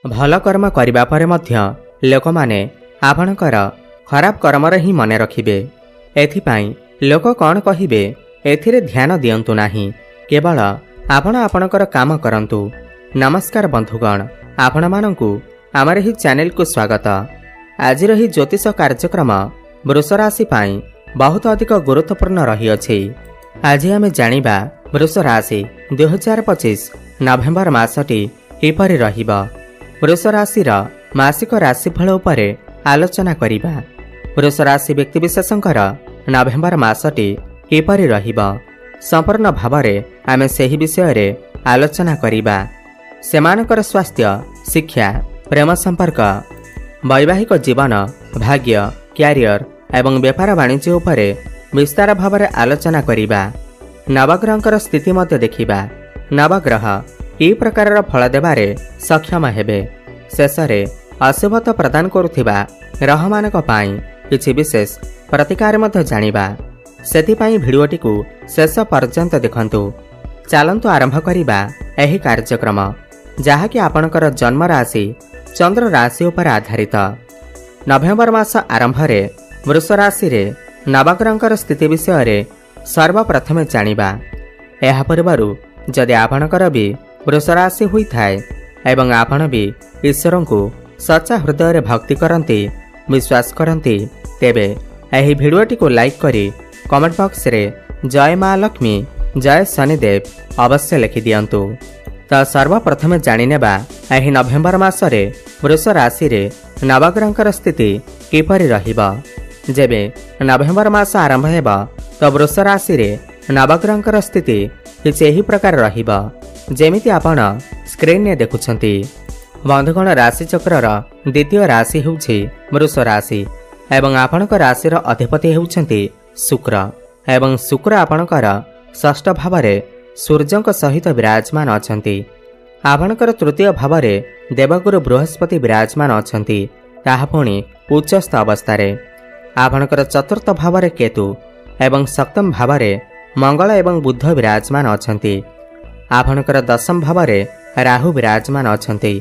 भल कर्म करिबा परे मध्य लोक माने आपणकर खराब कर्मर ही मन रखिबे। एथिपाई लोक कौन कहिबे एथिरे ध्यान दियंतु नाही, केवल आपण आपणकर काम करंतु। नमस्कार बंधुगण, आपण मानंकु आमर ही चैनल को स्वागत। आज ही ज्योतिष कार्यक्रम वृष राशि पाई बहुत अधिक गुरुत्वपूर्ण रही अछि। आज आमे जानिबा वृष राशि 2025 नवेम्बर मासटी किपरि रहिबा। वृष राशिर मासिक राशिफल उपरे आलोचना करिबा। वृष राशि व्यक्तिविशेषंकर नवेम्बर मासटी किपरि रहिबा संपूर्ण भावरे आमे सेही विषय रे आलोचना करिबा। सेमानकर स्वास्थ्य, शिक्षा, प्रेम संपर्क, वैवाहिक जीवन, भाग्य, क्यारियर एवं व्यापार वाणिज्य उपरे विस्तार भावरे आलोचना करिबा। नवग्रहंकर स्थिति मध्य देखिबा। नवग्रह कि प्रकार फल देबारे सक्षम हेबे। शेषरे अशुभता प्रदान करुथिबा ग्रहमानक पाई किछि विशेष प्रतिकार मध्य जानिबा। सेथिपाई भिडियोटी को शेष पर्यंत देखंतु। चलंतु आरंभ करिबा एही कार्यक्रम, जहाँकि आपणकर जन्म राशि चंद्र राशि उपर आधारित। नवेम्बर मास आरंभ रे वृष राशि रे नवग्रहंकर स्थिति विषय रे सर्वप्रथमे जानिबा। एहा पूर्वरु जदि आपणकर भी वृष राशि होई थाए एवं आपण भी ईश्वर को सच्चा हृदय रे भक्ति करंती, विश्वास करंती, तेबे एही भिडियोटी को लाइक करी कमेंट बॉक्स रे जय मां लक्ष्मी, जय शनिदेव अवश्य लिखि दियंतु। तो सर्वप्रथमे जानिनेबा एही नवेम्बर मासरे वृष राशि रे नवग्रहंकर स्थिति किपरि रहिबा। जेबे नवेम्बर मास आरंभ हेबा तो वृष राशि रे नवग्रहंकर स्थिति किछि एही प्रकार रहिबा जेमिति आपण स्क्रीन ने देखुछंती। बंधुगण, राशि चक्रर द्वितीय राशि हेउछि वृष राशि एवं आपणक राशिर अधिपति हेउछंती शुक्र एवं शुक्र आपणकर षष्ठ भावरे सूर्यंक सहित विराजमान अछंती। आपणकर तृतीय भावरे देवगुरु बृहस्पति विराजमान अछंती, ताहा पुणी उच्चस्थ अवस्थारे। आपणकर चतुर्थ भावरे केतु एवं सप्तम भावरे मंगल एवं बुध विराजमान अछंती। आपणकर दशम भावरे राहु विराजमान अछंती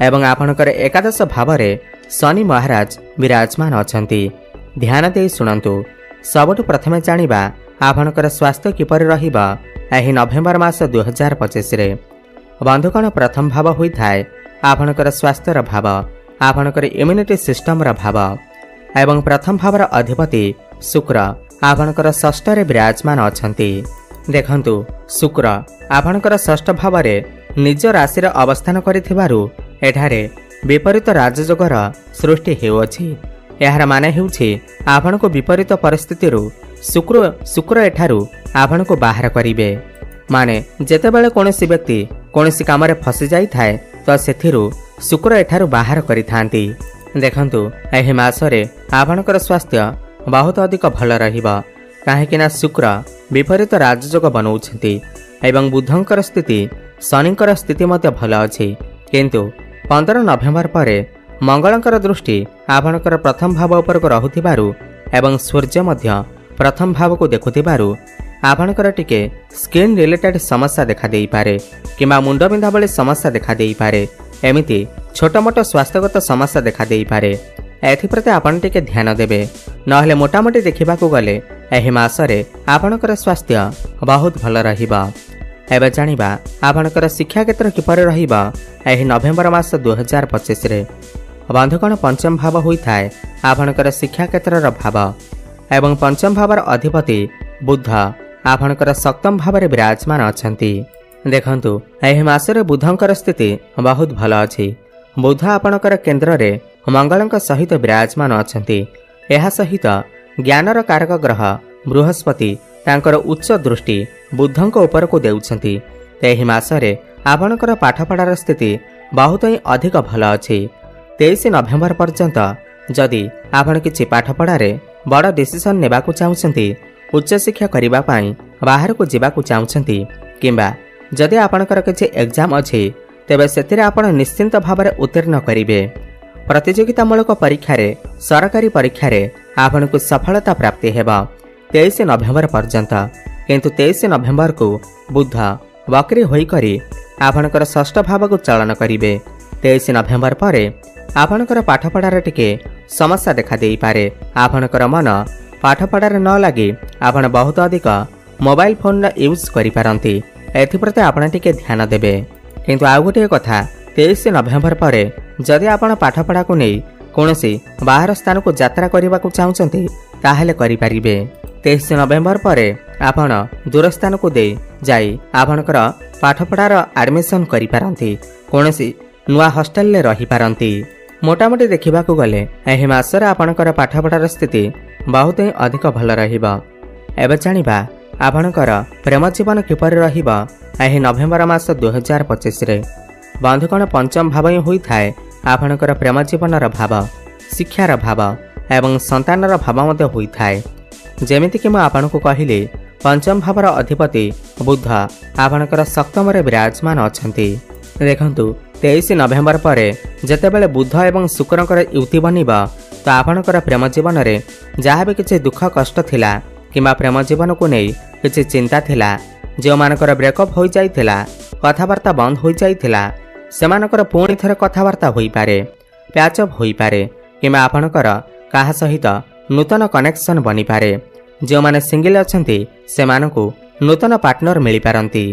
एवं आपणकर एकादश भावरे शनि महाराज विराजमान अछंती। ध्यान दे सुनंतु। सबुठु प्रथमे जानिबा आपणकर स्वास्थ्य किपरि रहिबा एही नवेम्बर मास 2025 रे। बंधुगण, प्रथम भाव होई थाए आपणकर स्वास्थ्यर भाव, आपणकर इम्यूनिटी सिस्टम रा भाव एवं प्रथम भावर अधिपति शुक्र आपणकर षष्ठ रे विराजमान अछंती। देखंतु, शुक्र आपणकर षष्ठ भावरे निज राशिर अवस्थान करिथिबारु एठारे विपरीत राजयोगर सृष्टि हेउछि। एहार माने हेउछि आपणको विपरीत परिस्थितिरु शुक्र एठारु आपणको बाहर करिवे। माने जेतेबेले कोनोसी व्यक्ति कोनोसी कामरे फसी जाई थाए तो सेथिरु शुक्र एठारु बाहर करिथांती। देखंतु, एही मासरे आपणकर स्वास्थ्य बहुत अधिक भल रहिबा, काहेकिना शुक्र विपरीत राजयोग बनौछंती एवं बुधंकर स्थिति शनिकर स्थिति मध्य भल अछि। किंतु 15 नवेम्बर परे मंगलंकर दृष्टि आपणकर प्रथम भाव उपर को रहुथिबारु एवं सूर्य मध्य प्रथम भाव को देखुथिबारु आपणकर टिके स्किन रिलेटेड समस्या देखा देई पारे किंबा मुंड बिंधा भली समस्या देखा देई पारे। एमिति छोट मोट स्वास्थ्यगत समस्या देखा देई पारे। एथिप्रति आपण टिके ध्यान देबे, नहले मोटामोटी देखिबाकू गले एही मासरे आपणकर स्वास्थ्य बहुत भल रहिबा। एबे जानिबा आपणकर शिक्षा क्षेत्र किपरि रहिबा एही नवेम्बर मास 2025 रे। बंधुगण, पंचम भाव होई थाए आपणकर शिक्षा क्षेत्रर भाव एवं पंचम भावर अधिपति बुध आपणकर सप्तम भावरे विराजमान अछंती। देखंतु, एही मासरे बुधंकर स्थिति बहुत भल अछि। बुध आपणकर केंद्र रे मंगलंक सहित विराजमान अछंती। एहा सहित ज्ञानर कारक ग्रह बृहस्पति तांकर उच्च दृष्टि बुधंक उपर को देउछंती। एही मासरे आपणकर पाठपढ़ार स्थिति बहुत ही अधिक भल अछि। 23 नवेम्बर पर्यंत जदि आपण किछि पाठपढ़ारे बड़ डिसिजन नेबाकू चाहुछंती, उच्च शिक्षा करिबा पाई बाहर को जिबाकू चाहुछंती, किंबा जदि आपणकर किछि एग्जाम अछि तेबे सेतिरे आपण निश्चिंत भावरे उत्तीर्ण करिवे। प्रतियोगितामूलक परीक्षा रे सरकारी परीक्षा रे आपनको सफलता प्राप्ति हेबा 23 नवेम्बर पर्यंत। किंतु 23 नवेम्बर को बुध वक्री होई करी आपणकर षष्ठ भाव को चलन करिवे 23 नवेम्बर पर आपणकर पाठपढ़ार टिके समस्या देखा दे पारे। आपणकर मन पाठपढ़ार न लगी आपण बहुत अधिक मोबाइल फोन यूज करिपारंती। एथिप्रति आपण टिके ध्यान देबे। किंतु आउ गोटे कथा 23 नवेम्बर पर जदि आपण पाठपढ़ा को नहीं कौनसी बाहर स्थान को यात्रा करने को चाहते ताहले करिपारिबे। 23 नवेम्बर पर आपण दूर स्थान को दे जाई आपणकर पाठपढ़ार एडमिशन करिपारंती। कौनसी नुआ हॉस्टल ले रही पारंती। मोटामोटी देखा गले एही मासर आपणकर पाठपढ़ार स्थिति बहुत ही अधिक भल रहिबा। एबे जानिबा आपणकर प्रेम जीवन किपर रहिबा एही नवेम्बर मास 2025 रे। बंधुगण पंचम भाव ही होई थाए आपणकर प्रेम जीवनर भाव, शिक्षार भाव एवं संतानर भाव मध्य होई थाए। जेमिति कि आपको कहली पंचम भावर अधिपति बुध आपणकर सप्तम विराजमान अछंती। देखंतु 23 नवेम्बर पर जेतेबेले बुध एवं शुक्रकर युति बनिबा तो आपणकर प्रेम जीवन में जहाँ भी किसी दुख कष्ट थिला किंबा प्रेम जीवन को नहीं किसी चिंता थिला, जो मानकर ब्रेकअप हो जाइथिला, कथबार्ता बंद हो जाइथिला, सेमानकर पुणी थरे कथबार्ता होई पारे, प्याचअप होई पारे किंबा आपणकर काहा सहित नूतन कनेक्शन बनी पारे। जो माने सिंगल अछंती सेमानकु नूतन पार्टनर मिली पारंती।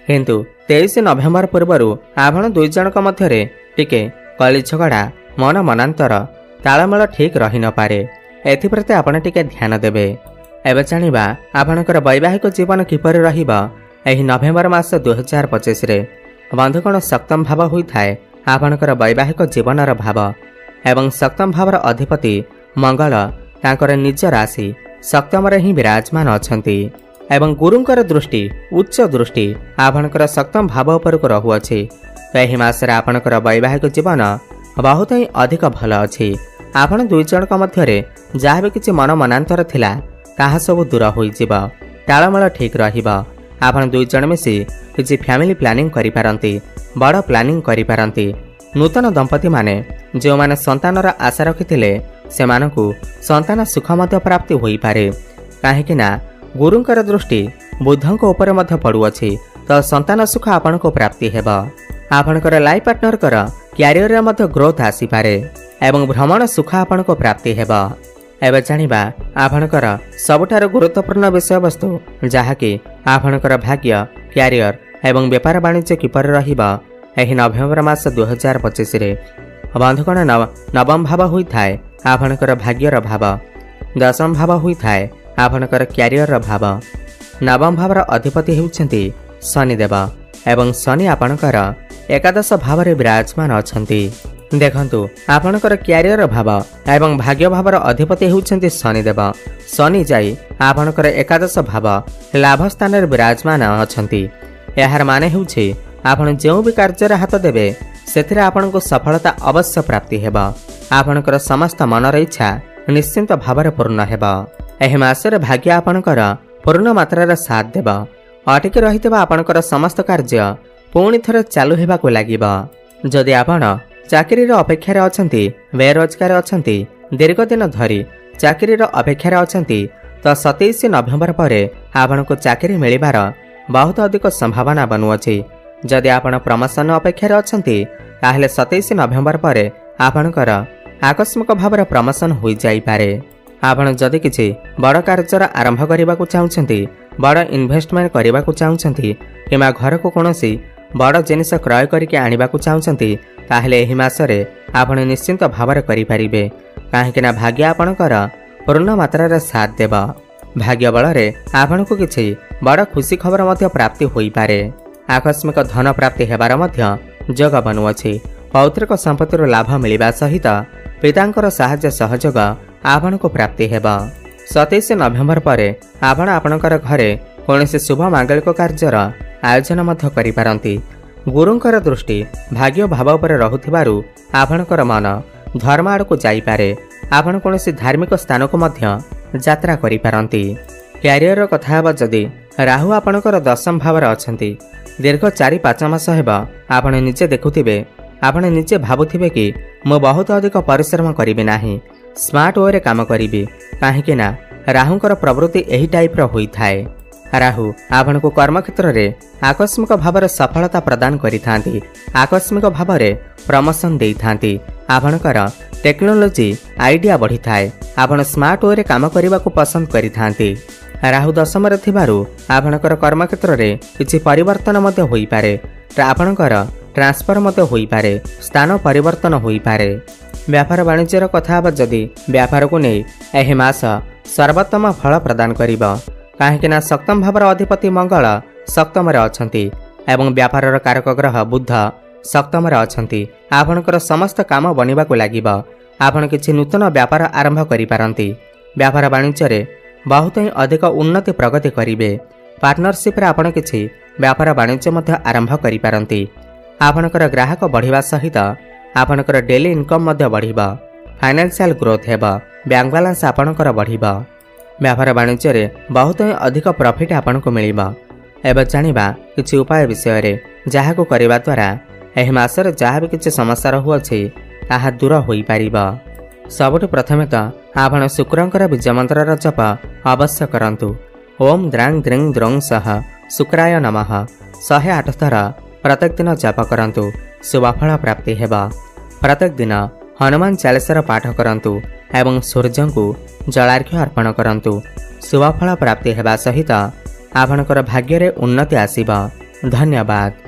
किंतु 23 नवेम्बर पूर्वरु आपण दुई जनक मध्यरे टिके कली झगड़ा मन मनांतर तालमेल ठीक रही न पारे। एथिप्रति आपण टिके ध्यान देबे। एबे जानिबा आपणकर वैवाहिक जीवन किपर रहिबा एही नवेम्बर मास 2025 रे। बंधुगण सप्तम भाव होई थाए आपणकर वैवाहिक जीवनर भाव एवं सप्तम भावर अधिपति मंगल तांकर निज राशि सप्तम रे ही विराजमान अछंती एवं गुरुंकर दृष्टि उच्च दृष्टि आपणकर सप्तम भाव उपर को रहुअछि। एही मासरे आपणकर वैवाहिक जीवन बहुत ही अधिक भल अछि। आपण दुई जनक मध्यरे जहाँ भी किछि मन मनांतर थिला ताहा सब दूर होई जिबा, तालमेल ठीक रहिबा। आपण दुई जन मिसी किछि फैमिली प्लानिंग करि पारंती, बड़ प्लानिंग करि पारंती। नूतन दंपति माने जो माने संतानर आशा रखिथिले सेमानकु संतान सुख मध्य प्राप्ति होई पारे। काहेकि ना गुरुंकर दृष्टि बुधंक ऊपर मध्य पड़ुअछि तो संतान सुख आपनको प्राप्ति हेबा। आपणकर लाइफ पार्टनर कर क्यारियर रे मध्य ग्रोथ आसी पारे एवं भ्रमण सुख आपनको प्राप्ति हेबा। एबे जानिबा आपणकर सबुठार गुरुत्वपूर्ण विषय वस्तु जहाँकि आपणकर भाग्य, क्यारियर एवं व्यापार वाणिज्य किपर रहिबा एही नवेम्बर मास 2025 रे। बंधुगण नवम भाव होई थाए आपणकर भाग्यर भाव, दशम भाव होई थाए आपणकर क्यारियर भाव। नवम भावर अधिपति हेउछंती शनिदेव एवं शनि आपणकर एकादश भाव रे विराजमान अछंती। देखंतु आपणकर क्यारियर भाव एवं भाग्य भावर अधिपति हेउछंती शनिदेव। शनि जाई आपणकर एकादश भाव लाभ स्थान रे विराजमान अछंती। यार माने हेउछि आपण जो भी कार्य हाथ देबे सेथिरे आपनको सफलता अवश्य प्राप्ति हेबा। आपणकर समस्त मनर इच्छा निश्चिंत भाव पूर्ण हेबा। एही मासरे भाग्य आपणकर पूर्ण मात्रा साथ देबा। अटकी रहितबा आपणकर समस्त कार्य पुणी थरे चालू हेबाको लागिबा। जदि आपण चाकरीर अपेक्षार अछंती, बेरोजगार अछंती, दीर्घ दिन धरी चाकरीर अपेक्षार अछंती तो 27 नवेम्बर पर आपनको चाकरी मिलिबार बहुत अधिक संभावना बनुअछि। जदि आपण प्रमोशन अपेक्षार अछंती ताहले 27 नवेम्बर पर आपणकर आकस्मिक भाव प्रमोशन हो जाई पारे। आपण जदि किछि बड़ कार्यर आरंभ करने को चाहते, बड़ इन्वेस्टमेंट करने को चाहते किंबा घर को कौनसी बड़ जिनिस क्रय करके आनिबा को चाहते ताहले एही मासरे आपण निश्चिंत भाव करिपारिबे। काहेकि ना भाग्य आपणकर पूर्ण मात्रा साथ देबा। भाग्य बଳରେ आपणको किछि बड़ खुशी खबर मध्य प्राप्ति होई पारे। आकस्मिक धन प्राप्ति हेबार मध्य जोग बनुअछि। पौत्रिक संपत्तिर लाभ मिलिबा सहित पितांकर साहाय्य सहयोग आपणको प्राप्ति हेबा। 27 नवेम्बर पर आपण आपणकर घरे कौनसी शुभ मांगलिक कार्यर आयोजन मध्य करि पारंती। गुरुंकर दृष्टि भाग्य भाव उपर रहुथिबारु आपणकर मन धर्म आड़को जाई पारे। आपण कौनसी धार्मिक स्थान को मध्य यात्रा करि पारंती। क्यारियर कथा हेबा जदि राहु आपणकर दशम भाव अछंती, दीर्घ 4-5 मास हेबा आपण निजे देखुथिबे, आपण निजे भाबुथिबे कि मो बहुत अधिक परिश्रम करिबे नाही, स्मार्ट वे रे काम करिबे। काहेकि ना राहुंकर प्रवृत्ति एही टाइप रो होई थाए। राहु आपण को कर्मक्षेत्र में आकस्मिक भाव सफलता प्रदान करिथांती। आकस्मिक भाव प्रमोशन देइथांती। आपणकर टेक्नोलोजी आइडिया बढ़ी थाए। आपण स्मार्ट वे काम करने को पसंद करिथांती। राहु दशम थिबारु आपणकर कर्मक्षेत्र में किछि परिवर्तन मध्य होई पारे। आपणकर ट्रांसफर मध्य होई पारे। स्थान परिवर्तन होई पारे। व्यापार वाणिज्यर कथा जदि व्यापार को नहीं एहि मास सर्वोत्तम फल प्रदान करिबा। काहेकि ना सप्तम भावर अधिपति मंगल सप्तम अछंती एवं व्यापार कारक ग्रह बुध सप्तम अछंती। आपणकर समस्त काम बनिबा को लागिबा। आपण किछि नूतन व्यापार आरंभ करि पारंती। व्यापार वाणिज्य रे बहुत ही अधिक उन्नति प्रगति करिवे। पार्टनरशिप रे आपण किछि व्यापार वाणिज्य मध्य आरंभ करि पारंती। आपणकर ग्राहक बढ़िबा सहित आपणकर डेली इनकम मध्य बढ़िबा। फाइनेंशियल ग्रोथ हेबा। बैंक बैलेंस आपणकर बढ़िबा। व्यापार वाणिज्य रे बहुत ही अधिक प्रॉफिट आपन को मिलिबा। एबे जानिबा किछि उपाय विषय रे जाहा को करिबा द्वारा एहि मासर जहाँ भी किसी समस्या रहुअछि ताहा दूर होई पारिबा। सबुठु प्रथमे तो आपण शुक्रंकर बीज मंत्र जप अवश्य करंतु। ओम द्रांग द्रिंग द्रंग सह शुक्राय नमः 108 थर प्रत्येक दिन जप करंतु। शुभफल प्राप्ति हेबा। प्रत्येक दिन हनुमान चालीसार पाठ करंतु एवं सूर्य को जलार्घ्य अर्पण करंतु। शुभफल प्राप्ति हेबा सहित आपणकर भाग्य रे उन्नति आसीबा। धन्यवाद।